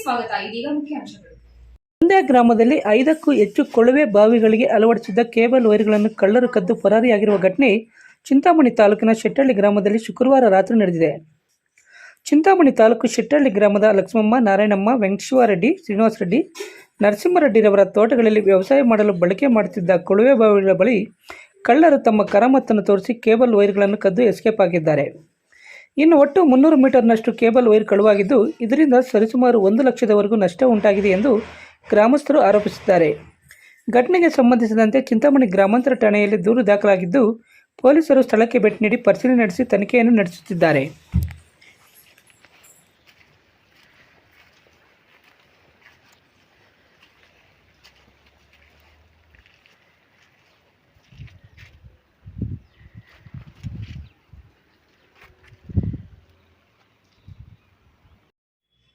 ಸ್ವಾಗತ. ಇದೀಗ ಮುಖ್ಯಾಂಶಗಳು. ಮಂಡ್ಯ ಗ್ರಾಮದಲ್ಲಿ 5ಕ್ಕೂ ಹೆಚ್ಚು ಕೊಳವೆ ಬಾವಿಗಳಿಗೆ ಅಳವಡಿಸಿದ್ದ ಕೇಬಲ್ ವೈರ್ಗಳನ್ನು ಕಳ್ಳರು ಕದ್ದು ಪರಾರಿಯಾಗಿರುವ ಘಟನೆ ಚಿಂತಾಮಣಿ ತಾಲೂಕಿನ ಶೆಟ್ಟಳ್ಳಿ ಗ್ರಾಮದಲ್ಲಿ ಶುಕ್ರವಾರ ರಾತ್ರಿ ನಡೆದಿದೆ. ಚಿಂತಾಮಣಿ ತಾಲೂಕು ಶೆಟ್ಟಳ್ಳಿ ಗ್ರಾಮದ ಲಕ್ಷ್ಮಮ್ಮ, ನಾರಾಯಣಮ್ಮ, ವೆಂಕಟೇಶ್ವರರೆಡ್ಡಿ, ಶ್ರೀನಿವಾಸ ರೆಡ್ಡಿ, ನರಸಿಂಹರೆಡ್ಡಿರವರ ತೋಟಗಳಲ್ಲಿ ವ್ಯವಸಾಯ ಮಾಡಲು ಬಳಕೆ ಮಾಡುತ್ತಿದ್ದ ಕೊಳವೆ ಬಾವಿಗಳ ಬಳಿ ಕಳ್ಳರು ತಮ್ಮ ಕರಾಮತ್ತನ್ನು ತೋರಿಸಿ ಕೇಬಲ್ ವೈರ್ಗಳನ್ನು ಕದ್ದು ಎಸ್ಕೇಪ್ ಆಗಿದ್ದಾರೆ. ಇನ್ನು ಒಟ್ಟು 300 ಮೀಟರ್ನಷ್ಟು ಕೇಬಲ್ ವೈರ್ ಕಳುವಾಗಿದ್ದು, ಇದರಿಂದ ಸರಿಸುಮಾರು 1 ಲಕ್ಷದವರೆಗೂ ನಷ್ಟ ಉಂಟಾಗಿದೆ ಎಂದು ಗ್ರಾಮಸ್ಥರು ಆರೋಪಿಸಿದ್ದಾರೆ. ಘಟನೆಗೆ ಸಂಬಂಧಿಸಿದಂತೆ ಚಿಂತಾಮಣಿ ಗ್ರಾಮಾಂತರ ಠಾಣೆಯಲ್ಲಿ ದೂರು ದಾಖಲಾಗಿದ್ದು, ಪೊಲೀಸರು ಸ್ಥಳಕ್ಕೆ ಭೇಟಿ ನೀಡಿ ಪರಿಶೀಲನೆ ನಡೆಸಿ ತನಿಖೆಯನ್ನು ನಡೆಸುತ್ತಿದ್ದಾರೆ.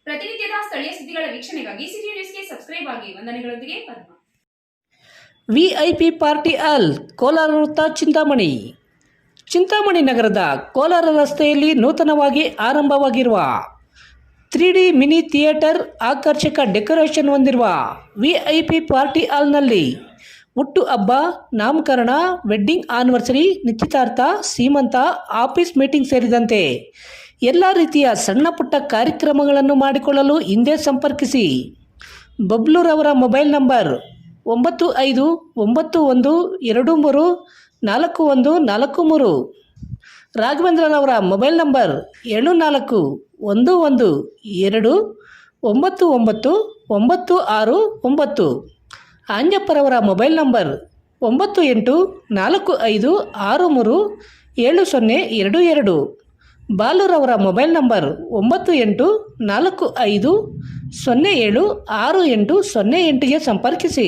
ಪ್ರತಿನಿತ್ಯದ ಸ್ಥಳೀಯ ಸುದ್ದಿಗಳ ವೀಕ್ಷಣೆಗಾಗಿ ಸಿಟಿ ನ್ಯೂಸ್ಗೆ ಸಬ್ಸ್ಕ್ರೈಬ್ ಆಗಿ. ವಂದನೆಗಳೊಂದಿಗೆ ಪದ್ಮ. ವಿಐಪಿ ಪಾರ್ಟಿ ಹಾಲ್, ಕೋಲಾರ ವೃತ್ತ, ಚಿಂತಾಮಣಿ. ಚಿಂತಾಮಣಿ ನಗರದ ಕೋಲಾರ ರಸ್ತೆಯಲ್ಲಿ ನೂತನವಾಗಿ ಆರಂಭವಾಗಿರುವ 3D ಮಿನಿ ಥಿಯೇಟರ್, ಆಕರ್ಷಕ ಡೆಕೋರೇಷನ್ ಹೊಂದಿರುವ ವಿಐಪಿ ಪಾರ್ಟಿ ಹಾಲ್ನಲ್ಲಿ ಹುಟ್ಟು ಹಬ್ಬ, ನಾಮಕರಣ, ವೆಡ್ಡಿಂಗ್ ಆನಿವರ್ಸರಿ, ನಿಶ್ಚಿತಾರ್ಥ, ಸೀಮಂತ, ಆಫೀಸ್ ಮೀಟಿಂಗ್ ಸೇರಿದಂತೆ ಎಲ್ಲ ರೀತಿಯ ಸಣ್ಣ ಪುಟ್ಟ ಕಾರ್ಯಕ್ರಮಗಳನ್ನು ಮಾಡಿಕೊಳ್ಳಲು ಹಿಂದೆ ಸಂಪರ್ಕಿಸಿ. ಬಬ್ಲೂರವರ ಮೊಬೈಲ್ ನಂಬರ್ 9591234143. ರಾಘವೇಂದ್ರರವರ ಮೊಬೈಲ್ ನಂಬರ್ 7412999969. ಆಂಜಪ್ಪರವರ ಮೊಬೈಲ್ ನಂಬರ್ 9845637022. ಬಾಲೂರವರ ಮೊಬೈಲ್ ನಂಬರ್ 9845076808ಗೆ ಸಂಪರ್ಕಿಸಿ.